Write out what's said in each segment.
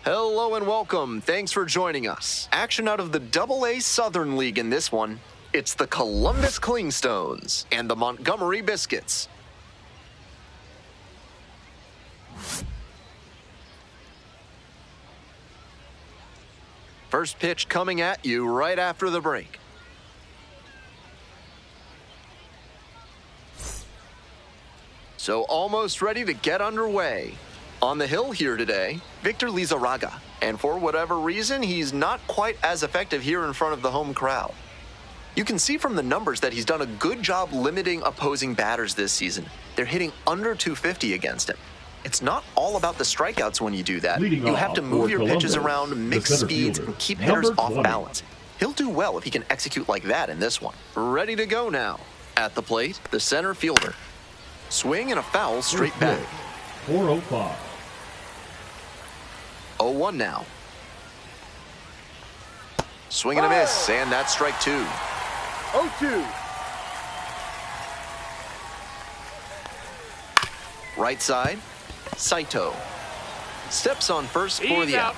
Hello and welcome. Thanks for joining us. Action out of the AA Southern League in this one. It's the Columbus Clingstones and the Montgomery Biscuits. First pitch coming at you right after the break. So almost ready to get underway. On the hill here today, Victor Lizarraga. And for whatever reason, he's not quite as effective here in front of the home crowd. You can see from the numbers that he's done a good job limiting opposing batters this season. They're hitting under 250 against him. It's not all about the strikeouts when you do that. You have to move your pitches around, mix speeds, and keep hitters off balance. He'll do well if he can execute like that in this one. Ready to go now. At the plate, the center fielder. Swing and a foul straight back. 405. 0-1 now. Swing and a miss, and that's strike two. 0-2. Right side, Saito. Steps on first for the out.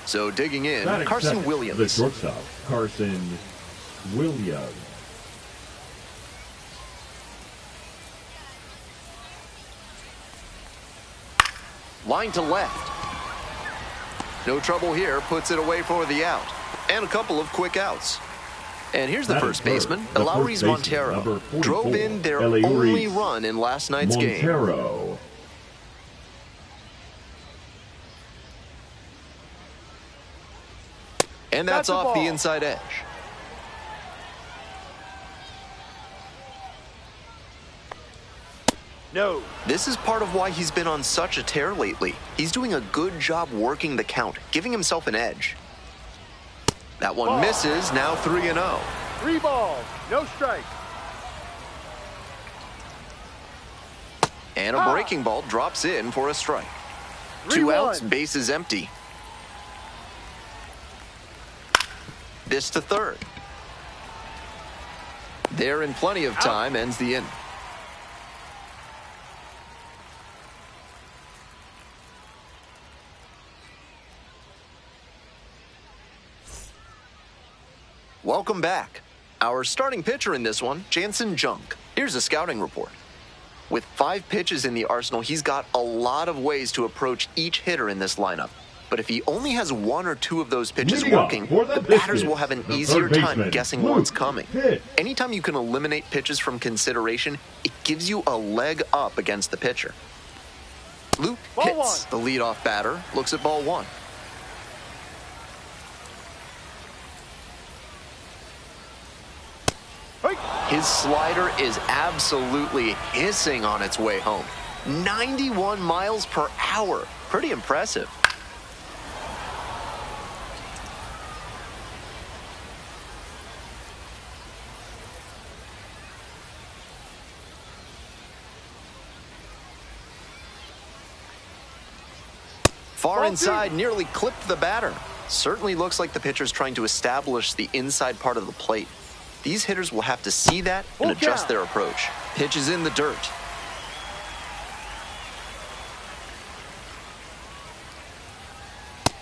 So digging in, Carson Williams. The shortstop, Carson Williams. Line to left. No trouble here, puts it away for the out. And a couple of quick outs. And here's the first baseman, Eleuris Montero. Drove in their only run in last night's game. And that's off the inside edge. No. This is part of why he's been on such a tear lately. He's doing a good job working the count, giving himself an edge. That one misses, now 3-0. 3 balls, no strike. And a breaking ball drops in for a strike. 2 outs, base is empty. This to third. There in plenty of time, ends the inning. Welcome back. Our starting pitcher in this one, Jansen Junk. Here's a scouting report. With 5 pitches in the arsenal, he's got a lot of ways to approach each hitter in this lineup. But if he only has 1 or 2 of those pitches working, the batters will have an easier time guessing what's coming. Anytime you can eliminate pitches from consideration, it gives you a leg up against the pitcher. Luke hits. The leadoff batter looks at ball 1. His slider is absolutely hissing on its way home. 91 miles per hour. Pretty impressive. Far inside, nearly clipped the batter. Certainly looks like the pitcher's trying to establish the inside part of the plate. These hitters will have to see that and adjust their approach. Pitch is in the dirt.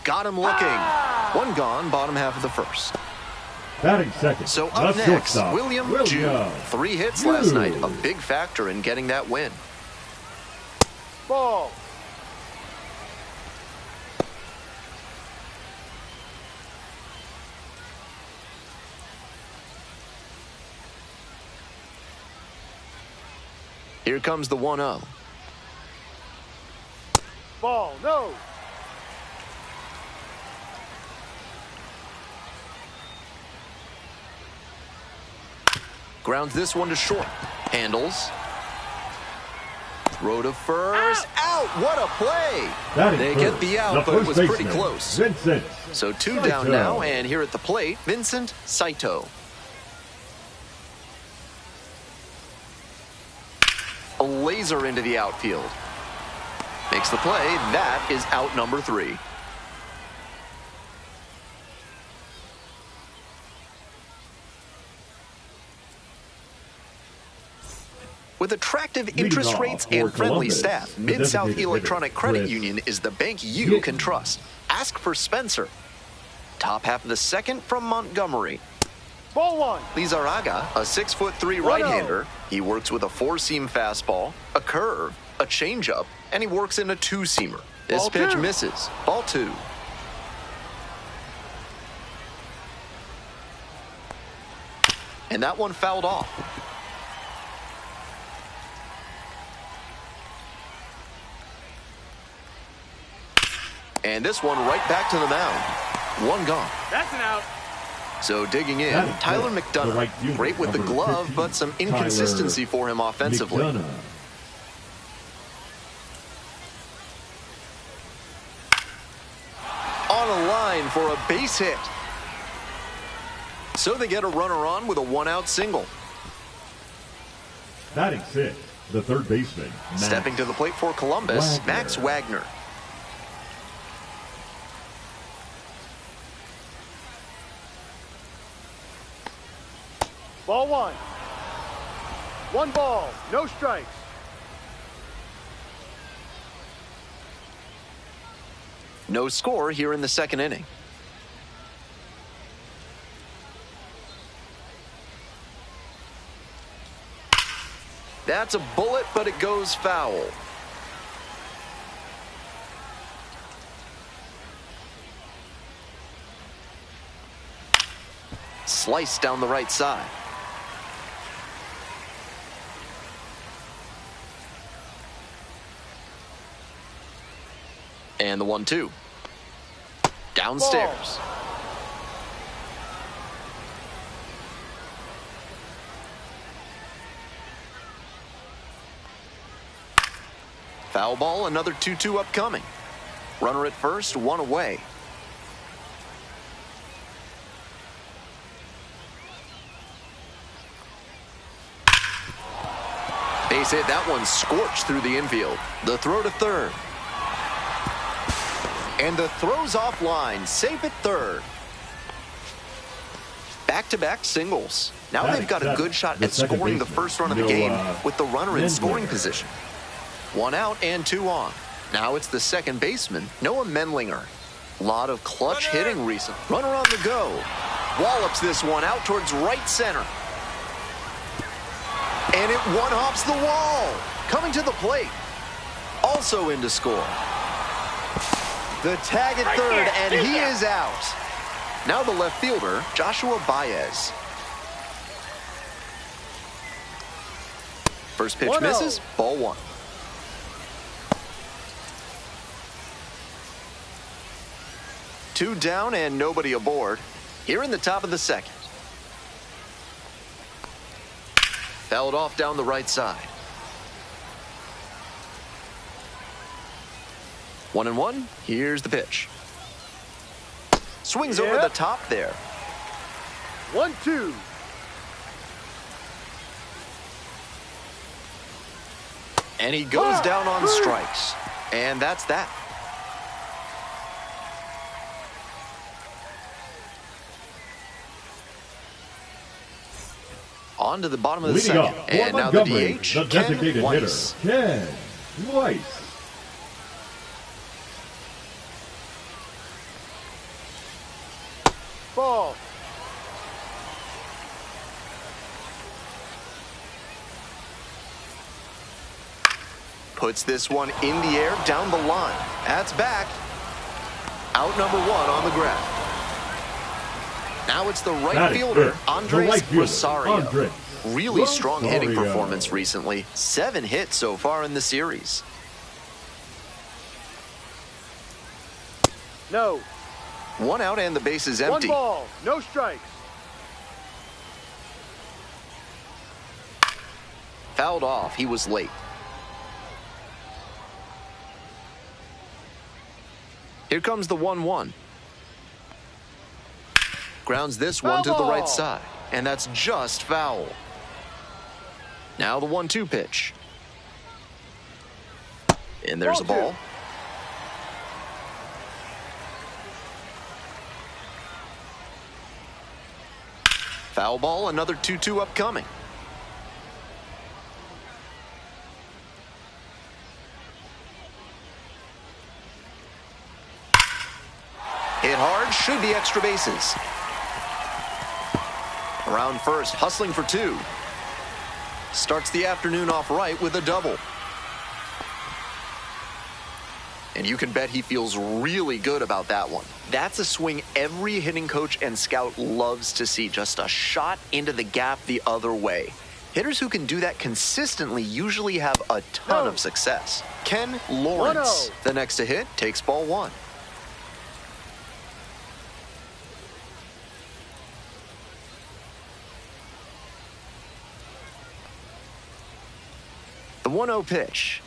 Got him looking. 1 gone, bottom half of the first. Batting second. So up next, William Jude. 3 hits last night, a big factor in getting that win. Ball. Here comes the 1-0. Ball, no. Grounds this one to short. Handles. Throw to first. Out! What a play! They get the out, but it was pretty close. Vincent So 2 down now, and here at the plate, Vincent Saito. A laser into the outfield. Makes the play. That is out number 3. With attractive interest rates and friendly staff, Mid-South Electronic Credit Union is the bank you can trust. Ask for Spencer. Top half of the second from Montgomery. Ball one. Lizarraga, a 6'3" right-hander. He works with a four-seam fastball, a curve, a changeup, and he works in a two-seamer. This Ball pitch two. misses. Ball two. And that one fouled off. And this one right back to the mound. One gone. That's an out. So digging in, That is Tyler good. McDonough. The right fielder, Great with the number glove, 15, but some inconsistency for him offensively. McDonough. On a line for a base hit. So they get a runner on with a one-out single. Batting sixth, the third baseman, Max Stepping to the plate for Columbus, Wagner. Max Wagner. Ball one. One ball, no strikes. No score here in the second inning. That's a bullet, but it goes foul. Sliced down the right side. And the 1-2. Downstairs. Foul ball, another 2-2 upcoming. Runner at first, one away. Base hit, that one scorched through the infield. The throw to third. And the throw's offline, safe at third. Back-to-back singles. Now they've got a good shot at scoring the first run of the game with the runner in scoring position. One out and two on. Now it's the second baseman, Noah Menlinger. Lot of clutch hitting recently. Runner on the go. Wallops this one out towards right center. And it one-hops the wall. Coming to the plate. Also in to score. The tag at third, and he is out. Now the left fielder, Joshua Baez. First pitch 1-0. misses, ball one. Two down and nobody aboard. Here in the top of the second. Fouled off down the right side. 1-1. Here's the pitch. Swings over the top there. 1-2. And he goes down on strikes. And that's that. On to the bottom of the Leading second. up, And for now the Montgomery, DH, the designated Ken Weiss. hitter, Ken Weiss. Ball. Puts this one in the air down the line. That's back. Out number one on the ground. Now it's the right fielder, Andres Rosario. Really strong hitting performance recently. 7 hits so far in the series. No. One out and the base is One empty. ball, no strikes. Fouled off. He was late. Here comes the 1-1. Grounds this one to the right side. And that's just foul. Now the 1-2 pitch. And there's a ball. Foul ball, another 2-2 upcoming. Hit hard, should be extra bases. Around first, hustling for 2. Starts the afternoon off right with a double. And you can bet he feels really good about that one. That's a swing every hitting coach and scout loves to see. Just a shot into the gap the other way. Hitters who can do that consistently usually have a ton of success. Ken Lawrence, the next to hit, takes ball 1. The 1-0 pitch.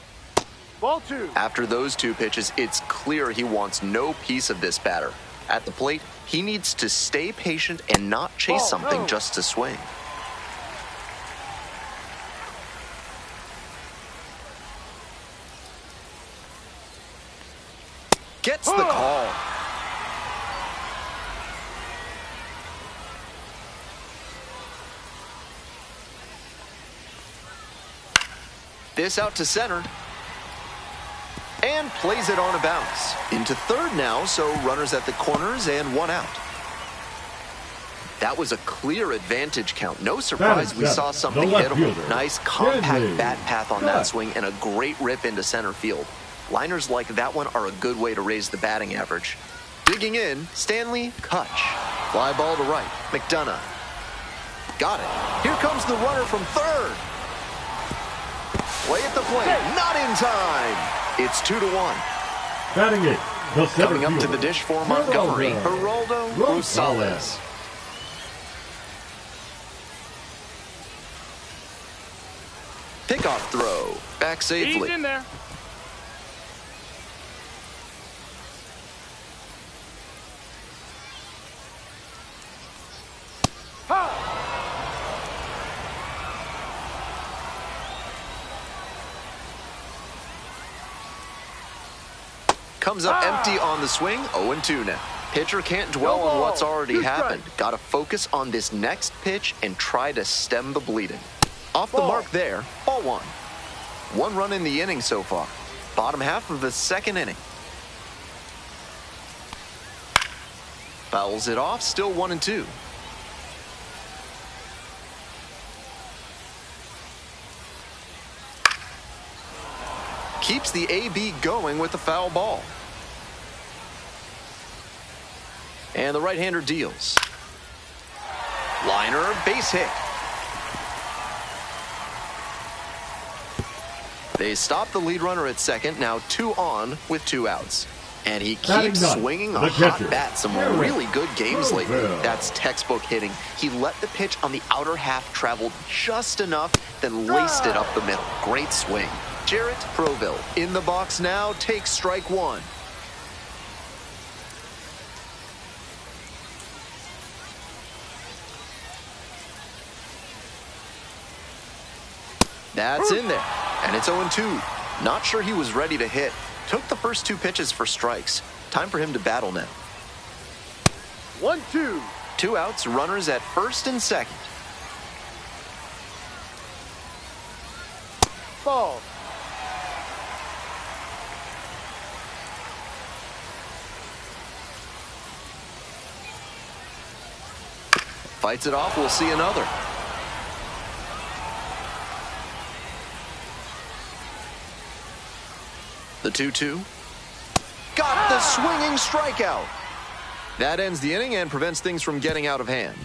Ball 2. After those 2 pitches, it's clear he wants no piece of this batter. At the plate, he needs to stay patient and not chase something just to swing. Gets the call. This out to center. And plays it on a bounce. Into third now, so runners at the corners and 1 out. That was a clear advantage count. No surprise we saw something hittable. Nice compact bat path on that swing and a great rip into center field. Liners like that one are a good way to raise the batting average. Digging in, Stanley Kutch. Fly ball to right, McDonough. Got it. Here comes the runner from third. Play at the plate, not in time. It's 2-1. Batting it, the center Coming up to fielder, the dish for Montgomery, Geraldo Rosales. Pickoff throw, back safely. He's in there. Comes up empty on the swing, 0-2 now. Pitcher can't dwell on what's already happened. Got to focus on this next pitch and try to stem the bleeding. Off the mark there, ball 1. 1 run in the inning so far. Bottom half of the second inning. Fouls it off, still 1-2. Keeps the AB going with the foul ball. And the right-hander deals. Liner, base hit. They stop the lead runner at second, now 2 on with 2 outs. And he keeps swinging a hot bat. Some really good games lately. That's textbook hitting. He let the pitch on the outer half travel just enough, then laced it up the middle. Great swing. Jarrett Proville in the box now, takes strike 1. That's in there, and it's 0-2. Not sure he was ready to hit. Took the first 2 pitches for strikes. Time for him to battle now. 1-2. 2 outs, runners at first and second. Ball. Fights it off, we'll see another. The 2-2. Got the swinging strikeout. That ends the inning and prevents things from getting out of hand.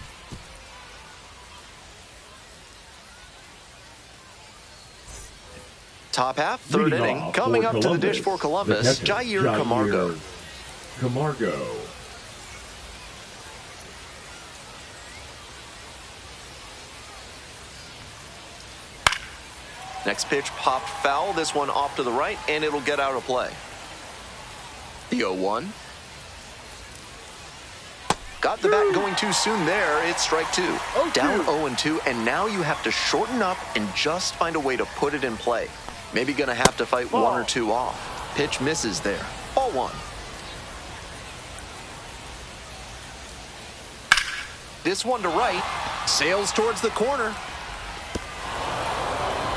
Top half, third inning. Coming up to the dish for Columbus, Jair Camargo. Next pitch popped foul. This one off to the right, and it'll get out of play. The 0-1. Got the bat going too soon there. It's strike 2. Down 0-2, and now you have to shorten up and just find a way to put it in play. Maybe going to have to fight 1 or 2 off. Pitch misses there. Ball 1. This one to right. Sails towards the corner.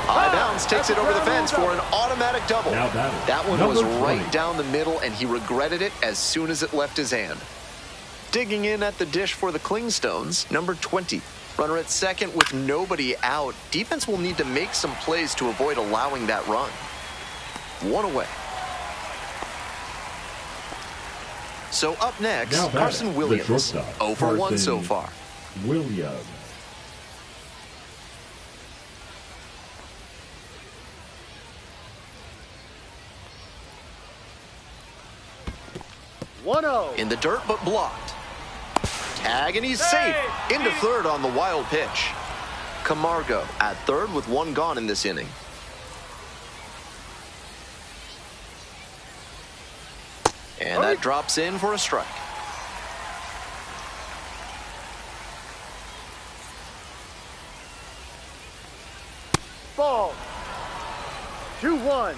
High bounce takes it over the fence for an automatic double. That one was right down the middle, and he regretted it as soon as it left his hand. digging in at the dish for the Clingstones, number 20. Runner at second with nobody out. Defense will need to make some plays to avoid allowing that run. One away. So up next, Now Carson Williams. 0 for 1 so far. Williams. In the dirt, but blocked. Tag, and he's safe. Into third on the wild pitch. Camargo at third with one gone in this inning. And that drops in for a strike. Ball. 2-1.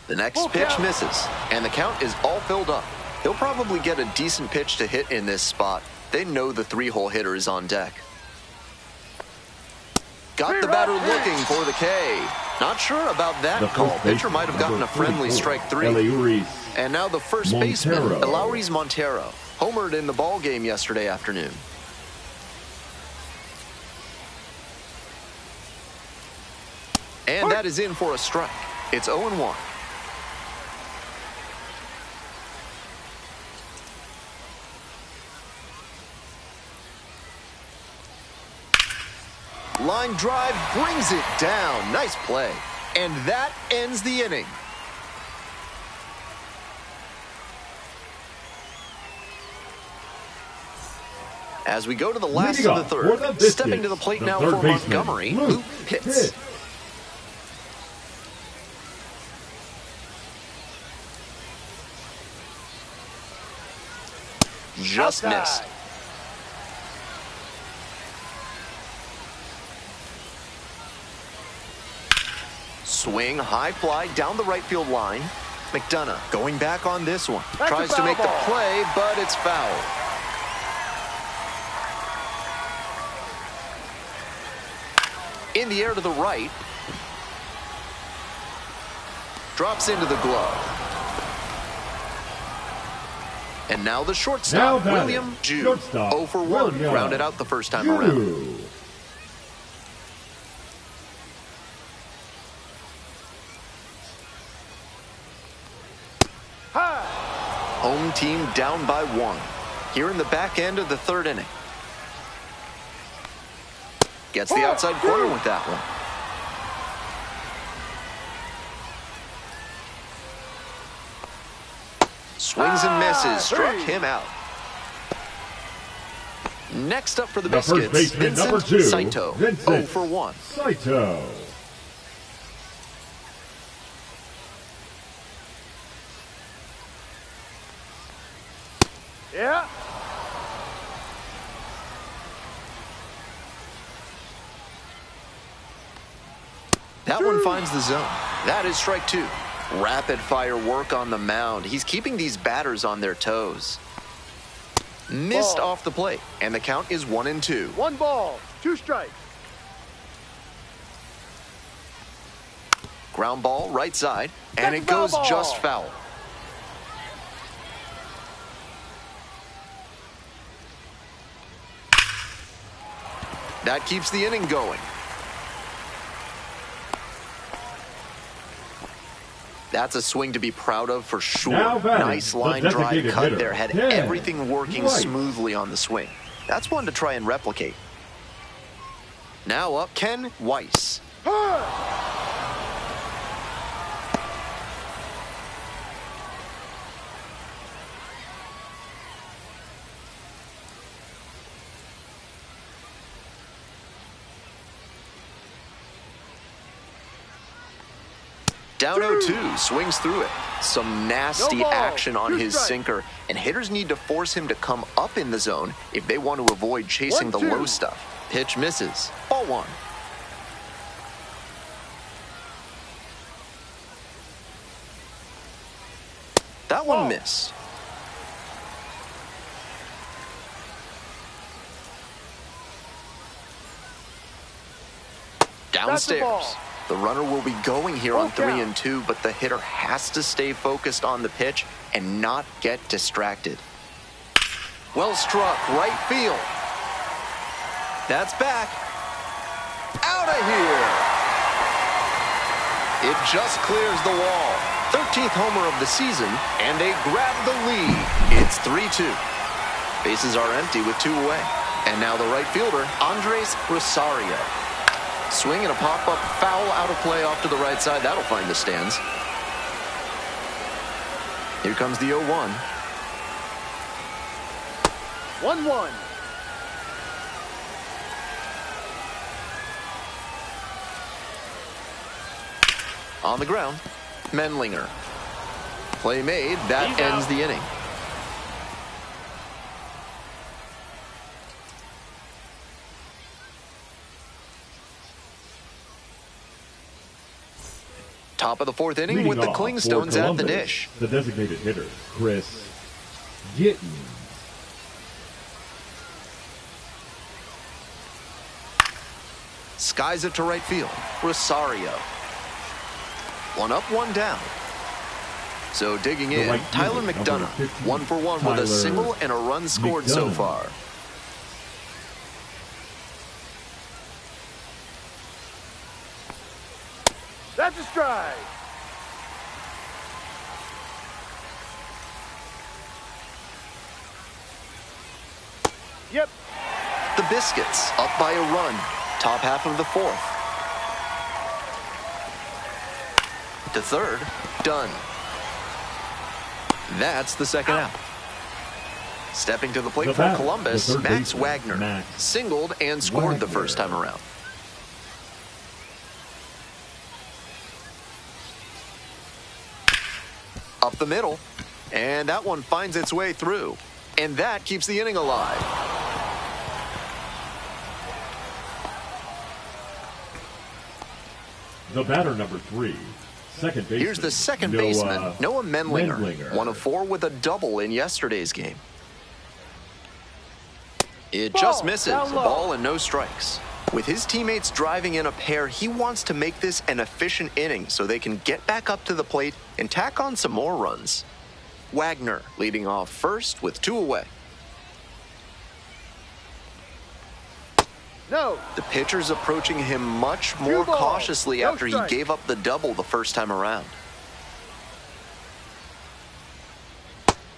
The next pitch misses, and the count is all filled up. He'll probably get a decent pitch to hit in this spot. They know the three-hole hitter is on deck. Got the batter looking for the K. Not sure about that call. Pitcher might have gotten a friendly strike three. And now the first baseman, Eleuris Montero, homered in the ball game yesterday afternoon. And that is in for a strike. It's 0-1. Line drive brings it down. Nice play. And that ends the inning. As we go to the last of the third, stepping to the plate now for Montgomery, Luke Pitts. Just missed. Swing, high fly down the right field line. McDonough going back on this one. Tries to make the play, but it's foul. In the air to the right. Drops into the glove. And now the shortstop, William Jude. 0 for 1, rounded out the first time around. Home team down by 1. Here in the back end of the third inning. Gets the outside corner with that one. Swings and misses. Struck him out. Next up for the Biscuits, Vincent Saito. 0 for 1. Saito. Yeah. That one finds the zone. That is strike 2. Rapid fire work on the mound. He's keeping these batters on their toes. Missed off the plate, and the count is 1-2. 1 ball, 2 strikes. Ground ball right side, and it goes just foul. That keeps the inning going. That's a swing to be proud of for sure. Nice line drive cut there. Had everything working smoothly on the swing. That's one to try and replicate. Now up, Ken Weiss. Down 0-2, swings through it. Some nasty action on his sinker, and hitters need to force him to come up in the zone if they want to avoid chasing the low stuff. Pitch misses. Ball 1. That one missed. downstairs. The runner will be going here on 3 down. and 2, but the hitter has to stay focused on the pitch and not get distracted. Well struck, right field. That's back. Out of here. It just clears the wall. 13th homer of the season, and they grab the lead. It's 3-2. Bases are empty with 2 away. And now the right fielder, Andres Rosario. Swing and a pop-up foul out of play off to the right side. That'll find the stands. Here comes the 0-1. 1-1. On the ground, Menlinger. Play made. That He's ends out. the inning. Top of the 4th inning Leading with the off for Clingstones at the Columbus, dish. The designated hitter, Chris Gittens. Skies it to right field. Rosario. 1 up, 1 down. So digging The in, right Tyler fielder, number McDonough. 15, 1 for 1 with Tyler a single and a run scored so McDonough. far. That's a strike. Yep. The Biscuits up by a run. Top half of the 4th. To third, done. That's the second out. Stepping to the plate The for batter, Columbus, the third Max baseman, Wagner. Max Singled and scored the first time Wagner. around. Up the middle, and that one finds its way through. And that keeps the inning alive. The batter, number 3, second baseman. Here's the second baseman, Noah Menlinger. 1 of 4 with a double in yesterday's game. It just Ball, misses. down A low. ball and no strikes. With his teammates driving in a pair, he wants to make this an efficient inning so they can get back up to the plate and tack on some more runs. Wagner leading off first with 2 away. No. The pitcher's approaching him much more balls, cautiously no after he strike. gave up the double the first time around.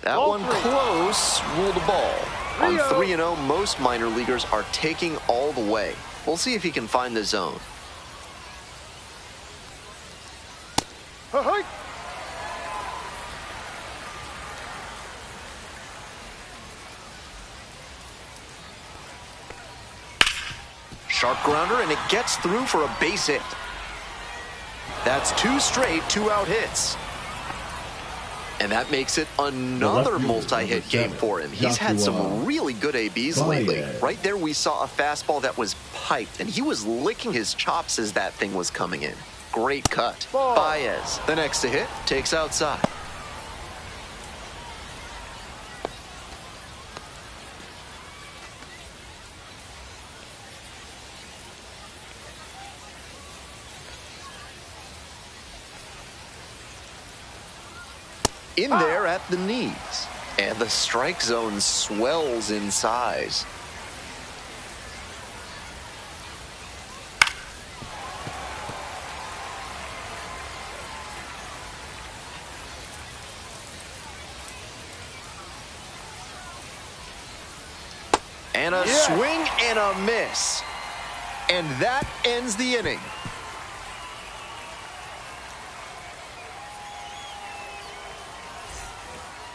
That Ball one 3. close, ruled a ball. On 3-0. 3-0, most minor leaguers are taking all the way. We'll see if he can find the zone. Ahoy. Sharp grounder, and it gets through for a base hit. That's 2 straight 2-out hits. And that makes it another fielder, multi-hit number game 7, for him. He's had some Joshua really good ABs lately. Baez. Right there, we saw a fastball that was piped, and he was licking his chops as that thing was coming in. Great cut. Ball. Baez, the next to hit, takes outside. In there at the knees, and the strike zone swells in size. And a Yes. swing and a miss. And that ends the inning.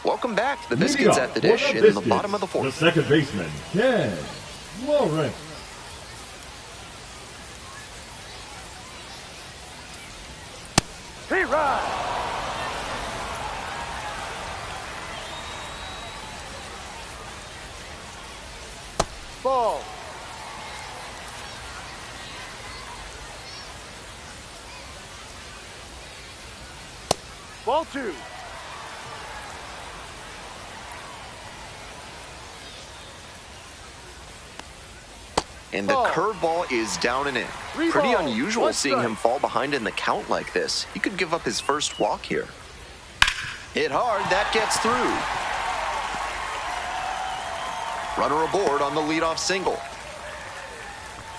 Welcome back. The Leading Biscuits off at the for dish in the Biscuits, bottom of the The 4th. second baseman, Ken Lawrence. Hey, ride. Ball. Ball 2. And the Ball. curveball is down and in. 3 Pretty balls, unusual 1 seeing strike. him fall behind in the count like this. He could give up his first walk here. Hit hard, that gets through. Runner aboard on the leadoff single.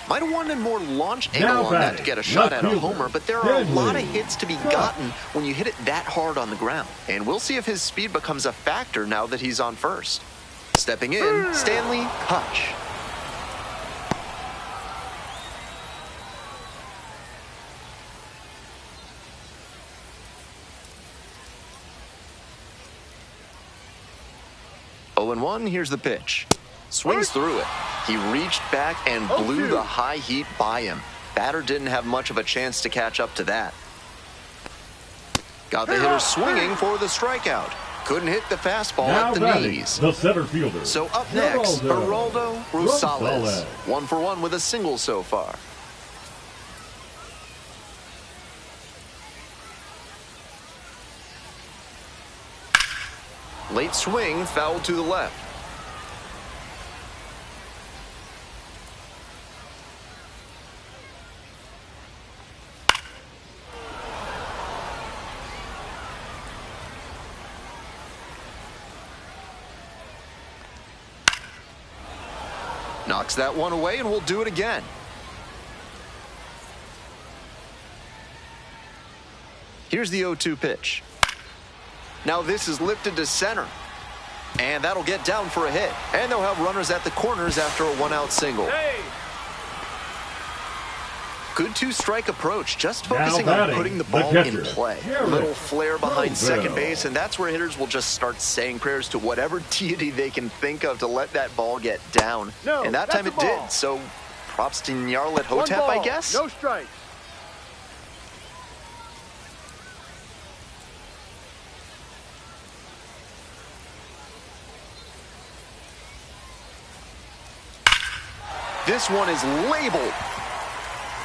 Might have wanted more launch angle on that to get a shot at a homer, but there are a lot of hits to be gotten when you hit it that hard on the ground. And we'll see if his speed becomes a factor now that he's on first. Stepping in, Stanley Hutch. Oh and 1, here's the pitch. Swings through it. He reached back and blew the high heat by him. Batter didn't have much of a chance to catch up to that. Got the hitter swinging for the strikeout. Couldn't hit the fastball Now at the batting, knees. the center fielder. So up next, Geraldo Rosales. Rosales. 1 for 1 with a single so far. Late swing, foul to the left. Knocks that one away, and we'll do it again. Here's the 0-2 pitch. Now this is lifted to center. And that'll get down for a hit. And they'll have runners at the corners after a 1-out single. Hey. Good two-strike approach, just Now focusing on batting, putting the the ball catcher, in play. Garrett Little flare behind Rosales. second base, and that's where hitters will just start saying prayers to whatever deity they can think of to let that ball get down. No, and that that's time a it ball. did, so props to Nyarlathotep, 1 ball, I guess? no strikes. This one is labeled.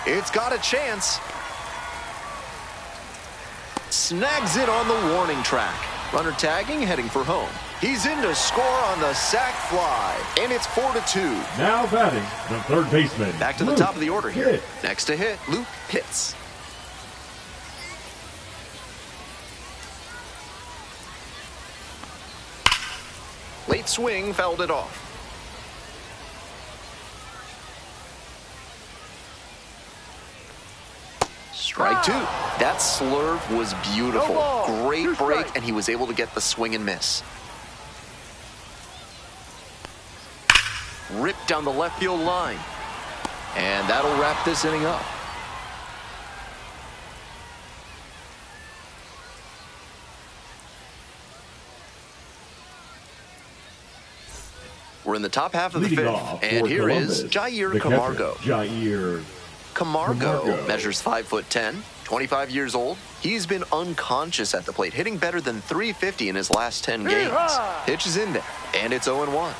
It's got a chance. Snags it on the warning track. Runner tagging, heading for home. He's in to score on the sac fly, and it's 4-2. Now batting, the third baseman. Back to the Luke top of the order here. Hitt. Next to hit, Luke hits. Late swing, fouled it off. Strike 2. That slurve was beautiful. No ball. Great 2 break, strikes. and he was able to get the swing and miss. Ripped down the left field line. And that'll wrap this inning up. We're in the top half of the Leading fifth, off and for here is Columbus, Jair the catcher, Camargo. Jair Camargo measures 5'10", 25 years old. He's been unconscious at the plate, hitting better than .350 in his last 10 games. Yeehaw! Pitch is in there, and it's 0-1.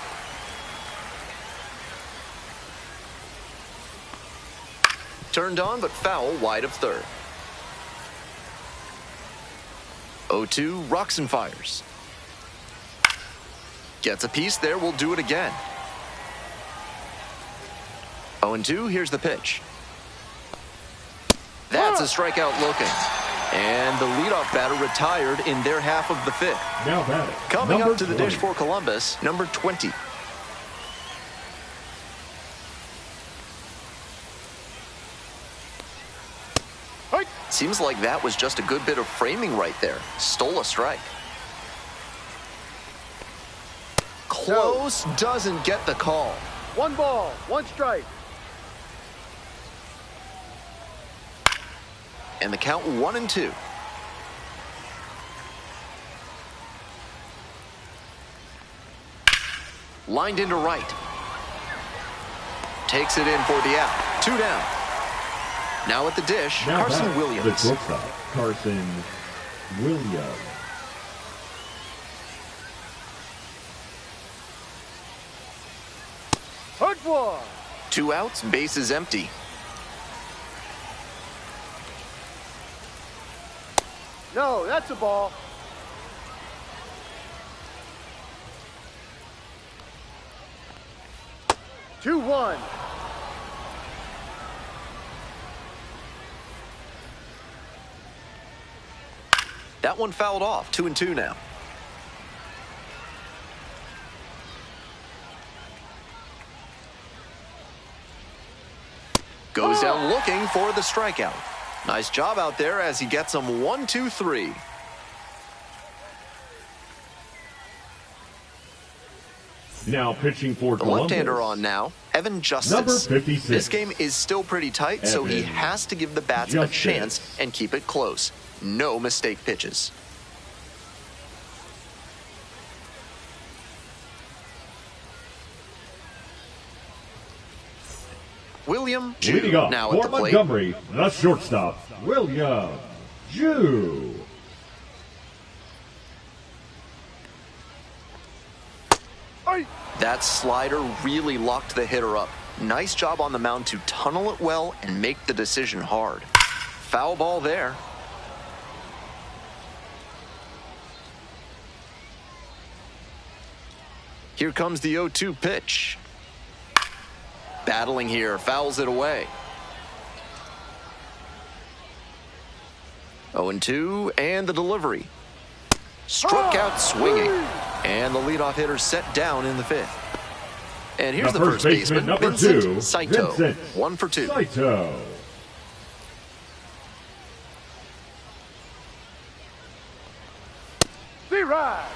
Turned on, but foul wide of third. 0-2, rocks and fires. Gets a piece there, we'll do it again. 0-2, here's the pitch. That's a strikeout looking. And the leadoff batter retired in their half of the fifth. Now batting, Coming number up to the 20. dish for Columbus, number 20. Hey. Seems like that was just a good bit of framing right there. Stole a strike. Close, doesn't get the call. 1 ball, 1 strike. And the count 1-2. Lined into right. Takes it in for the out. 2 down. Now at the dish, Now Carson batting, Williams. the shortstop, Carson Williams. Hook one. 2 outs, bases empty. No, that's a ball. Two, 1. That one fouled off, 2-2 now. Goes down looking for the strikeout. Nice job out there as he gets him 1-2-3. Now pitching for The Columbus. left-hander on now, Evan Justice. Number 56. This game is still pretty tight, so he Evan has to give the bats Justice. a chance and keep it close. No mistake pitches. William Leading Jew up now at for the plate. Montgomery, the shortstop, William Jew. That slider really locked the hitter up. Nice job on the mound to tunnel it well and make the decision hard. Foul ball there. Here comes the 0-2 pitch. Battling here, fouls it away. 0-2, and the delivery. Struck out swinging. And the leadoff hitter set down in the fifth. And here's the first baseman, number Vincent 2, Saito. Vincent 1 for 2. Saito. Z-Ride.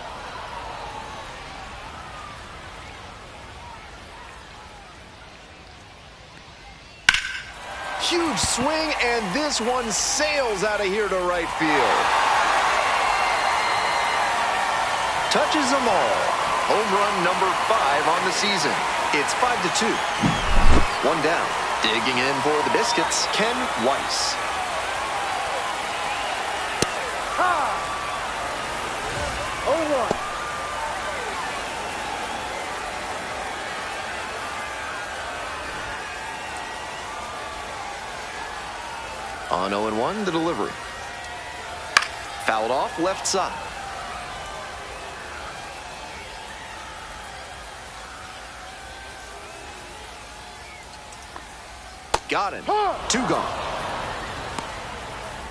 Huge swing, and this one sails out of here to right field. Touches them all. Home run number 5 on the season. It's 5-2. One down. Digging in for the Biscuits, Ken Weiss. Ha! 0-1. On 0-1, the delivery. Fouled off left side. Got him. 2 gone.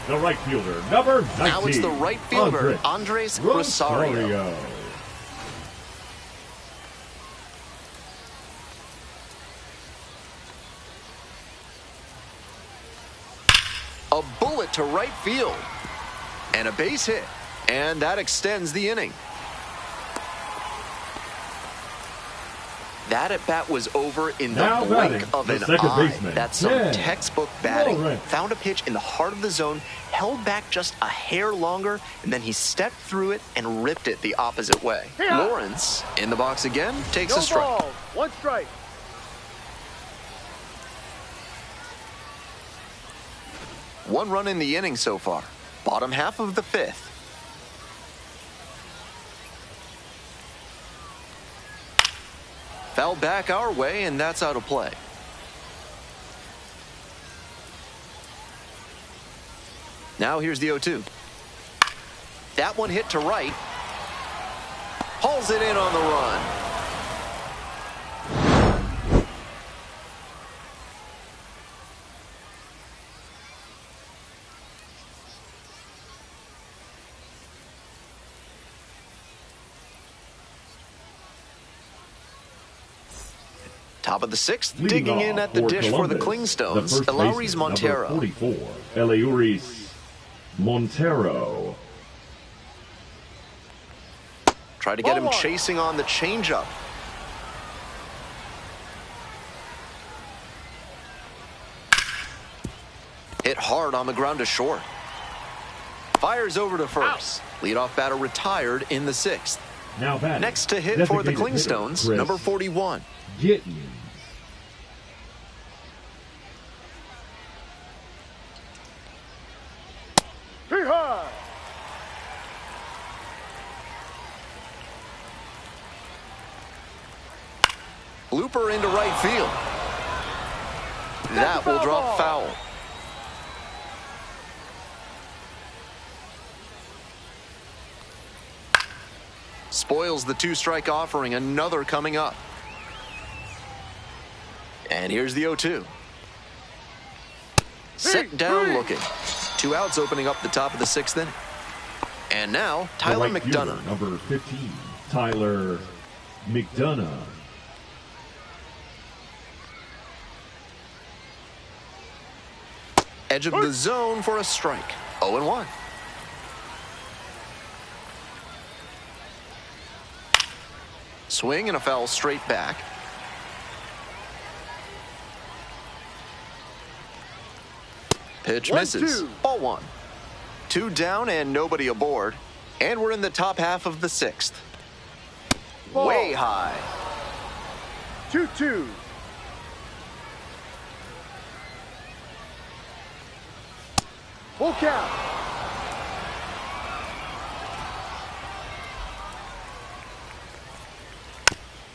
The right fielder, number 19. Now it's the right fielder, Andres Rosario. A bullet to right field. And a base hit. And that extends the inning. That at-bat was over in the Now blink batting, of the an second eye. baseman, That's some Ken textbook batting. Lawrence. Found a pitch in the heart of the zone, held back just a hair longer, and then he stepped through it and ripped it the opposite way. Yeah. Lawrence, in the box again, takes No a strike. balls. 1 strike. One run in the inning so far. Bottom half of the 5th. Foul back our way, and that's out of play. Now here's the 0-2. That one hit to right. Hauls it in on the run. Top of the 6th, Leading digging in off at the dish for the Columbus, Clingstones, the first Eleuris baseman, Montero. Number 44, Eleuris Montero. Try to get him Ball one. chasing on the changeup. Hit hard on the ground to short. Fires over to first. Leadoff batter retired in the 6th. Now batting, Next to hit for the designated hitter, Clingstones, Chris number 41. Gittins. Hee-haw! Looper into right field. That will drop foul. Spoils the 2-strike offering. Another coming up. And here's the 0-2. Set down looking. 2 outs opening up the top of the 6th inning. And now, The Tyler right fielder, McDonough. number 15, Tyler McDonough. Edge of the zone for a strike. 0-1. Swing and a foul straight back. Pitch misses. 1-2. Ball one. 2 down and nobody aboard. And we're in the top half of the 6th. Ball. Way high. 2-2. Full count.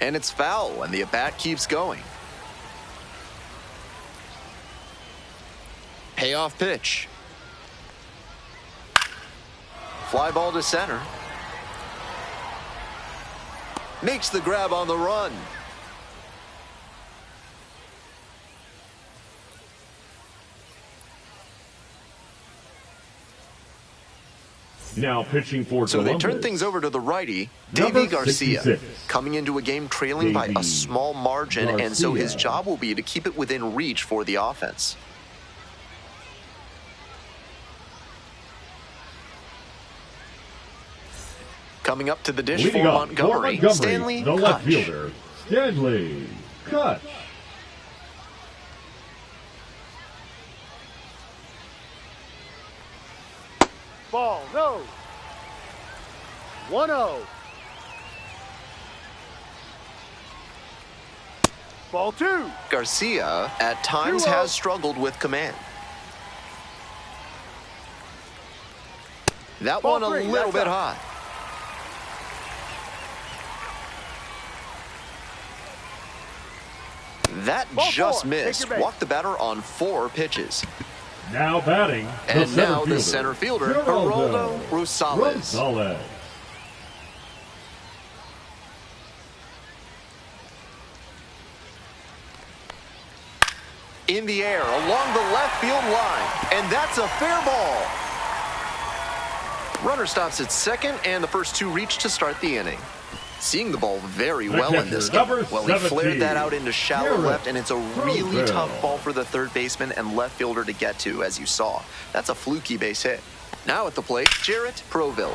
And it's foul, and the at-bat keeps going. Payoff pitch. Fly ball to center. Makes the grab on the run. Now pitching for So they Columbus. turn things over to the righty, Number Davy Garcia, 66. coming into a game trailing by a Davy small margin, and so his Garcia. job will be to keep it within reach for the offense. Coming up to the dish Leading for up Montgomery, Stanley the left Kutch. fielder, Stanley Kutch. Ball, no. 1-0. Ball 2. Garcia, at times, 2-0. has struggled with command. That Ball one a 3, little that's bit up. high. That Ball just 4, take missed. your base. Walked the batter on 4 pitches. Now batting, And the now the center center fielder, Geraldo Geraldo Rosales. Rosales. In the air, along the left field line. And that's a fair ball. Runner stops at second, and the first 2 reach to start the inning. Seeing the ball very well in this game. Number Well, he flared 17, that out into shallow Garrett left, and it's a really Crowell. tough ball for the third baseman and left fielder to get to, as you saw. That's a fluky base hit. Now at the plate, Jarrett Proville.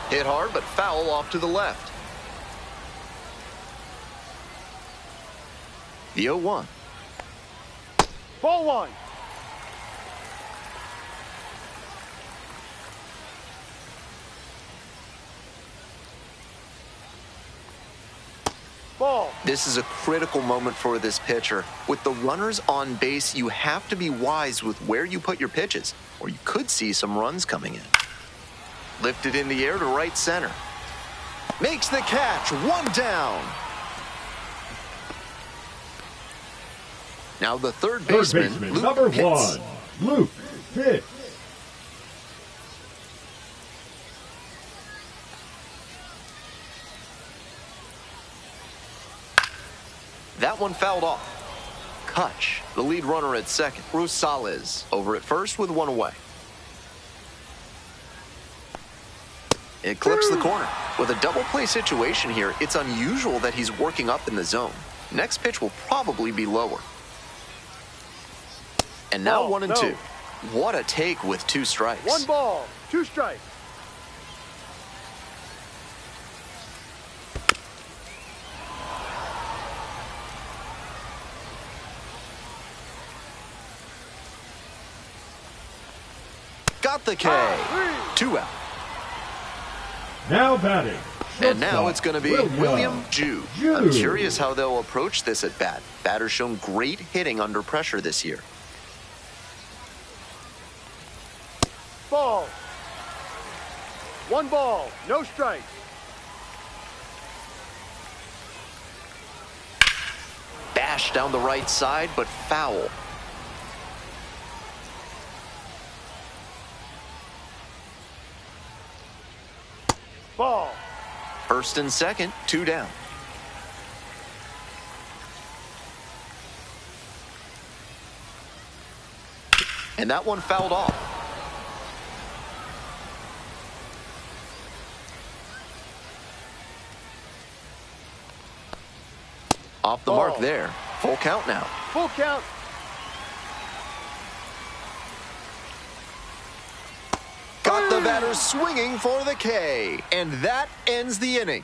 Hit hard, but foul off to the left. The 0-1. Ball 1. Ball. This is a critical moment for this pitcher. With the runners on base, you have to be wise with where you put your pitches, or you could see some runs coming in. Lifted in the air to right center. Makes the catch, 1 down. Now the third baseman, Luke number Pitts. 1, Luke Pitts. That one fouled off. Kutch, the lead runner at second. Rosales over at first with 1 away. It clips the corner. With a double play situation here, it's unusual that he's working up in the zone. Next pitch will probably be lower. And now Ball, 1 and no. 2. What a take with 2 strikes. 1 ball, 2 strikes. Got the K. 2 out. Now batting. And now shortstop, it's going to be William Jude. I'm curious how they'll approach this at bat. Batter's shown great hitting under pressure this year. Ball. 1 ball, no strikes. Bash down the right side, but foul. Ball. First and second, 2 down. And that one fouled off. Off the Ball. mark there. Full count now. Full count. Got the batter swinging for the K. And that ends the inning.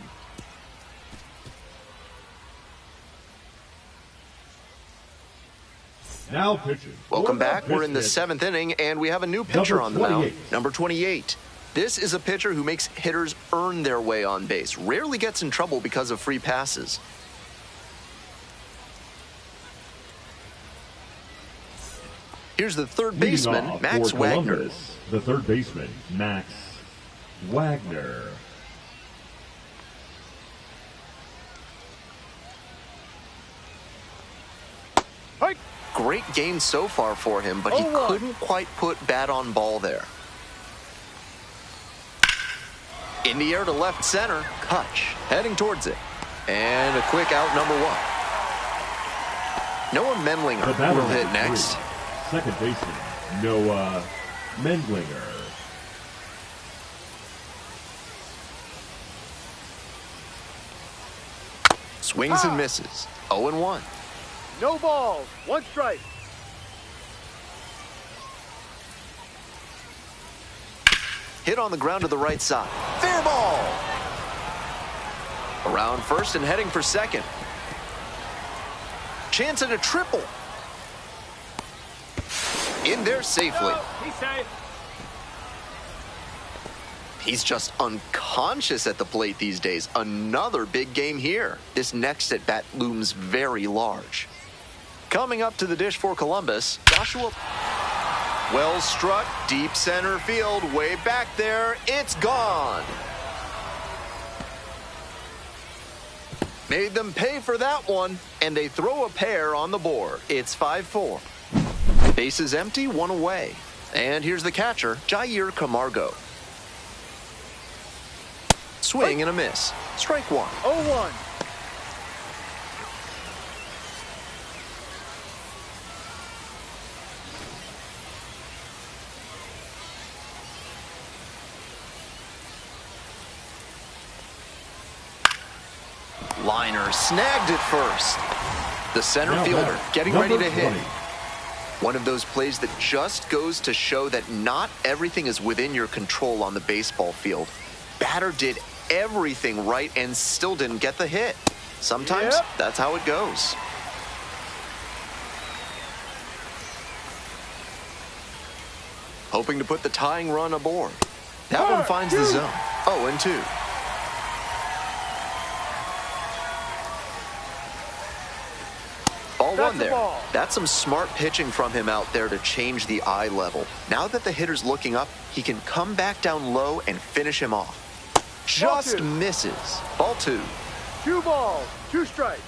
Now pitching. Welcome for the back. We're in the Biscuits, 7th inning, and we have a new pitcher Number on the mound. 28. Number 28. This is a pitcher who makes hitters earn their way on base. Rarely gets in trouble because of free passes. Here's the third Leading baseman, off Max for Wagner. Columbus, the third baseman, Max Wagner. Hike. Great game so far for him, but he 0-1. couldn't quite put bat on ball there. In the air to left center, Kutch heading towards it. And a quick out, number 1. Noah The Mendlinger batter will hit number next. 3, second baseman, Noah Mendlinger. Swings and misses. 0-1. No balls. 1 strike. Hit on the ground to the right side. Fair ball. Around first and heading for second. Chance at a triple. In there safely. He's safe. He's just unconscious at the plate these days. Another big game here. This next at bat looms very large. Coming up to the dish for Columbus, Joshua. Well struck, deep center field, way back there. It's gone. Made them pay for that one, and they throw a pair on the board. It's 5-4. Bases empty, 1 away. And here's the catcher, Jair Camargo. Swing and a miss. Strike 1. 0-1. Liner snagged it first. The center Now fielder back, getting ready number to hit. 20. One of those plays that just goes to show that not everything is within your control on the baseball field. Batter did everything right and still didn't get the hit. Sometimes Yep. that's how it goes. Hoping to put the tying run aboard. That one finds the zone. 0-2. Ball That's one the there. ball. That's some smart pitching from him out there to change the eye level. Now that the hitter's looking up, he can come back down low and finish him off. Just two. misses. Ball 2. 2 balls. 2 strikes.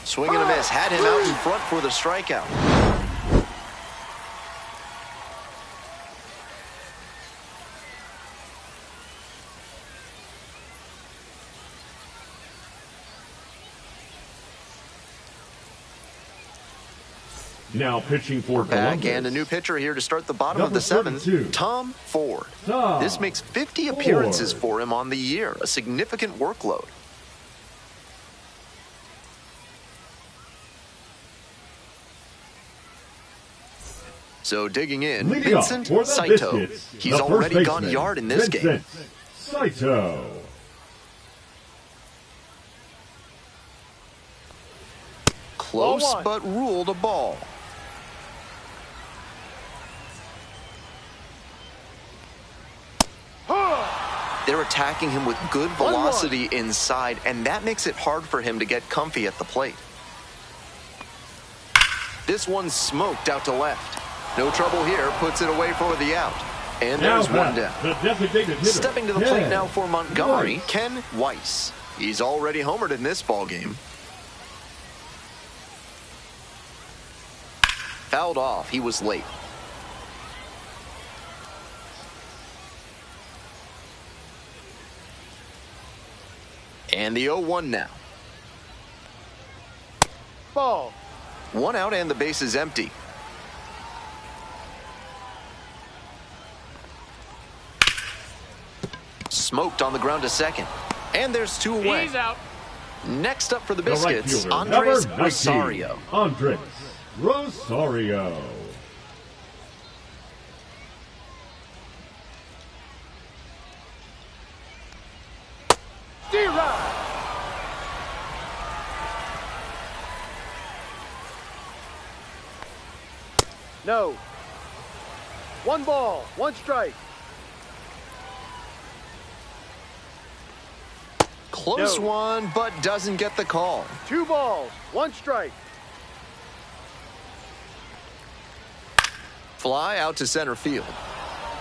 Swing and a miss. Had him out in front for the strikeout. Now pitching for Back Columbus. and a new pitcher here to start the bottom of Number the 7th, 32. Tom Ford. Tom This makes 50 appearances Ford. for him on the year, a significant workload. So digging in, Leading off Vincent for the Saito. Biscuits, He's the already first gone baseman, yard in this game. Vincent Saito. Close Ball 1. but ruled a ball. They're attacking him with good 1-1. velocity inside, and that makes it hard for him to get comfy at the plate. This one's smoked out to left. No trouble here, puts it away for the out. And Now there's one back, down. the designated hitter, Stepping to the plate Ken now for Montgomery, Weiss. Ken Weiss. He's already homered in this ballgame. Fouled off, he was late. And the 0-1 now. Ball. 1 out and the base is empty. Smoked on the ground to second. And there's 2 away. He's out. Next up for the The right Biscuits, fielder, Andres number 19, Rosario. Andres Rosario. D-Rod. No. 1 ball, 1 strike. Close No. one, but doesn't get the call. 2 balls, 1 strike. Fly out to center field.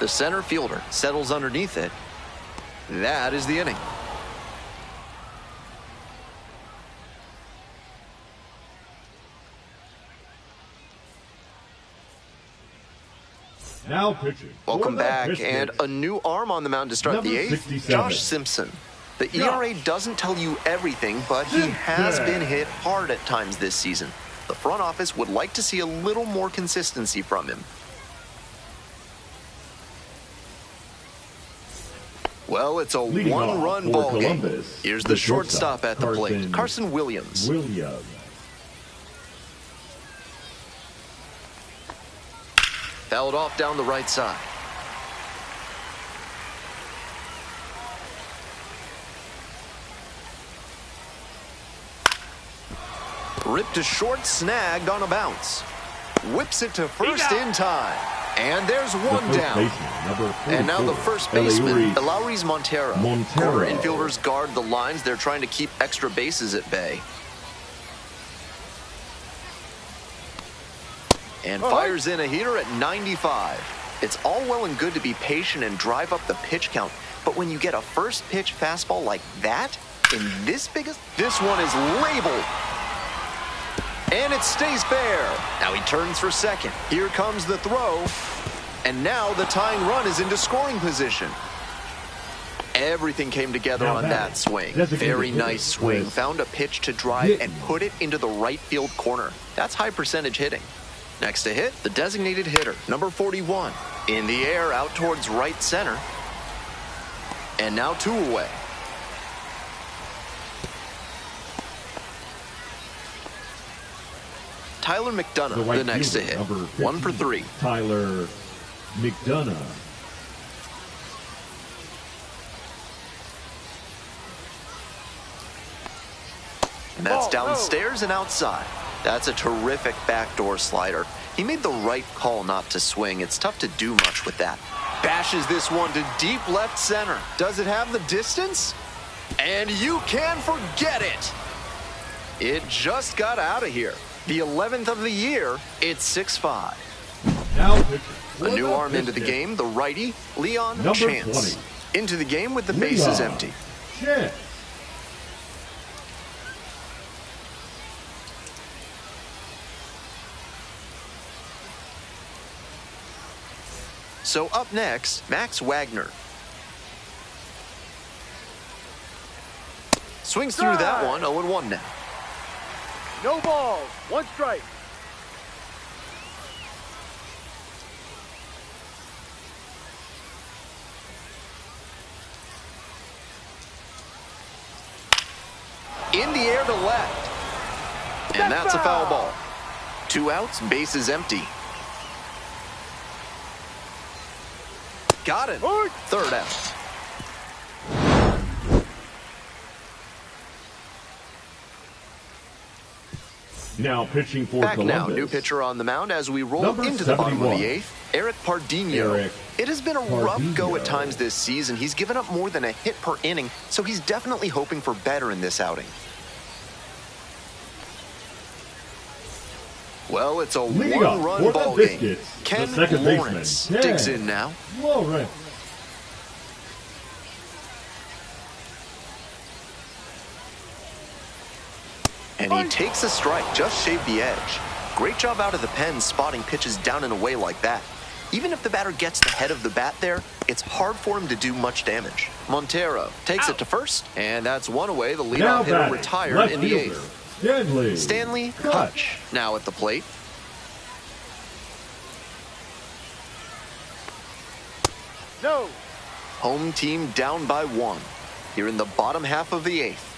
The center fielder settles underneath it. That is the inning. Now pitching. Welcome for the back, Biscuits, and a new arm on the mound to start Number the 8th, 67. Josh Simpson. The ERA doesn't tell you everything, but he has been hit hard at times this season. The front office would like to see a little more consistency from him. Well, it's a Leading off one-run for ball game. Columbus, Here's the the shortstop at the plate, Carson Carson Williams. Fouled off down the right side. Ripped to short, snagged on a bounce. Whips it to first in time. And there's one down. And now the first baseman, Elauris Montero. Corner infielders guard the lines. They're trying to keep extra bases at bay. And fires in a heater at 95. It's all well and good to be patient and drive up the pitch count, but when you get a first pitch fastball like that, in this one is labeled. And it stays fair. Now he turns for second. Here comes the throw. And now the tying run is into scoring position. Everything came together on that swing. Very nice swing. Found a pitch to drive and put it into the right field corner. That's high percentage hitting. Next to hit, the designated hitter, number 41. In the air, out towards right center. And now 2 away. Tyler McDonough, the next to hit. 1 for 3. Tyler McDonough. And that's downstairs and outside. That's a terrific backdoor slider. He made the right call not to swing. It's tough to do much with that. Bashes this one to deep left center. Does it have the distance? And you can forget it. It just got out of here. The 11th of the year, it's 6-5. Now A new arm into the game, the righty, Leon Number Chance. 20. Into the game with the bases empty. Chance. So up next, Max Wagner. Swings through that one, 0-1 now. No balls, 1 strike. In the air to left. And that's a foul ball. 2 outs, bases empty. Got it. 3rd out. Now pitching for Back Columbus. now, new pitcher on the mound as we roll Number into the bottom of 71. the 8th, Eric Pardinho. Eric It has been a rough go at Pardinho. times this season. He's given up more than a hit per inning, so he's definitely hoping for better in this outing. Well, it's a Leading off one-run for the ball game. Biscuits, Ken the second Lawrence baseman, digs Ken in now. Lawrence. And he takes a strike, just shaved the edge. Great job out of the pen spotting pitches down and away like that. Even if the batter gets the head of the bat there, it's hard for him to do much damage. Montero takes it to first, and that's 1 away. The Now leadoff hitter batting, retired left in the fielder, 8th. Stanley Hutch now at the plate. No. Home team down by 1. here in the bottom half of the eighth.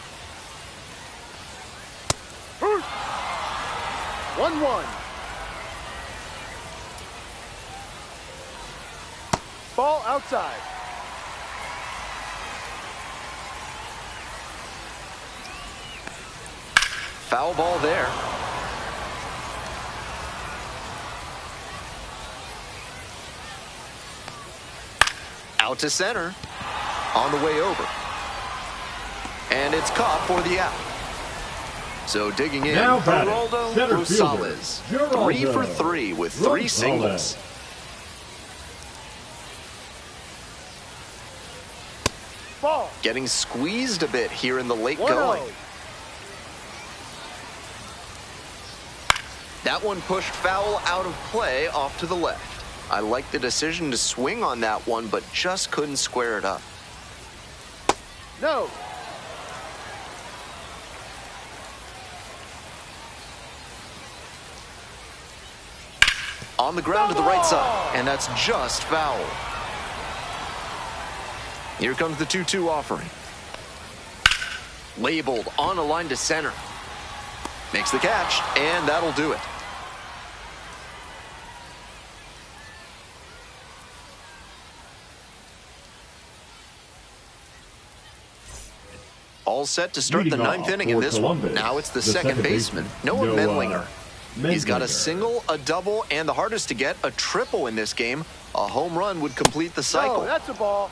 1-1. Ball outside. Foul ball there. Out to center. On the way over. And it's caught for the out. So digging in, Now batting, Geraldo center Rosales. fielder, 3 for Geraldo 3 with 3 Rosales. singles. Ball. Getting squeezed a bit here in the late 1-0. going. That one pushed foul out of play off to the left. I like the decision to swing on that one, but just couldn't square it up. No. On the ground to the right side, and that's just foul. Here comes the 2-2 offering. Labeled on a line to center. Makes the catch, and that'll do it. All set to start the Leading ninth off inning in for this Columbus, one. Now it's the the second second baseman, baseman, Noah Noah Menlinger. He's got a Menlinger. single, a double, and the hardest to get, a triple in this game. A home run would complete the cycle. No, that's a ball.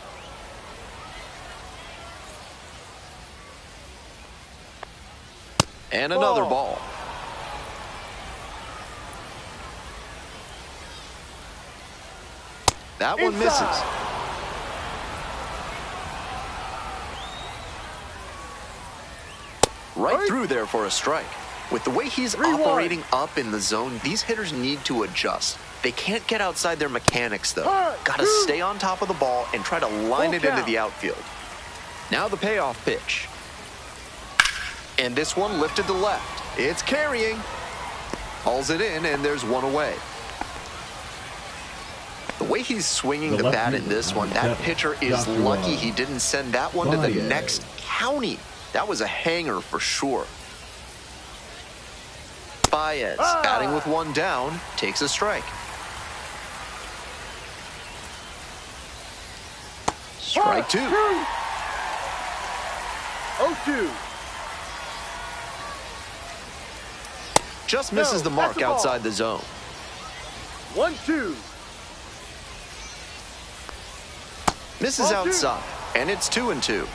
And another ball. That one misses. Right through there for a strike. With the way he's 3-1. operating up in the zone, these hitters need to adjust. They can't get outside their mechanics, though. Got to stay on top of the ball and try to line Full it into count. the outfield. Now the payoff pitch. And this one lifted to left. It's carrying. Hauls it in, and there's one away. The way he's swinging the bat in this one, that pitcher is lucky he didn't send that one to the next county. That was a hanger for sure. Baez, batting with one down, takes a strike. Strike 2. 0-2. Just misses the mark that's a ball. outside the zone. 1-2. Misses Ball 2. outside, and it's 2-2.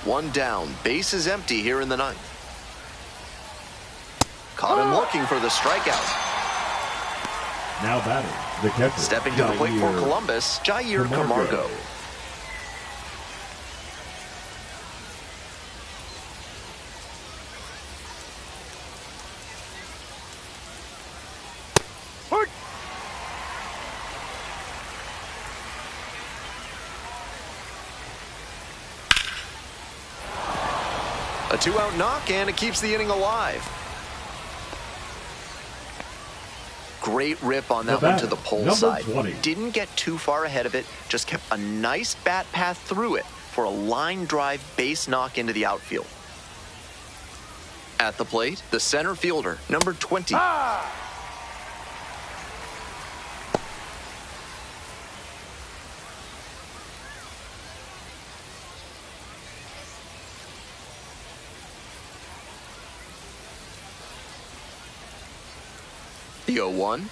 One down, base is empty here in the ninth. Caught him looking for the strikeout. Now batting, the catcher. Stepping to the plate for Columbus, Jair Camargo. A 2-out knock, and it keeps the inning alive. Great rip on that one to the pole number side. 20. Didn't get too far ahead of it, just kept a nice bat path through it for a line drive base knock into the outfield. At the plate, the center fielder, number 20. The 0-1.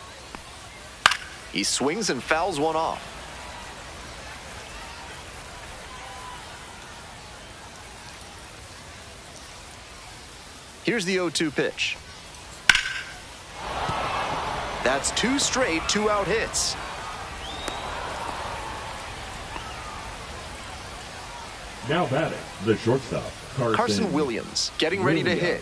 He swings and fouls one off. Here's the 0-2 pitch. That's 2 straight 2-out hits. Now batting, the shortstop, Carson Williams getting ready to hit.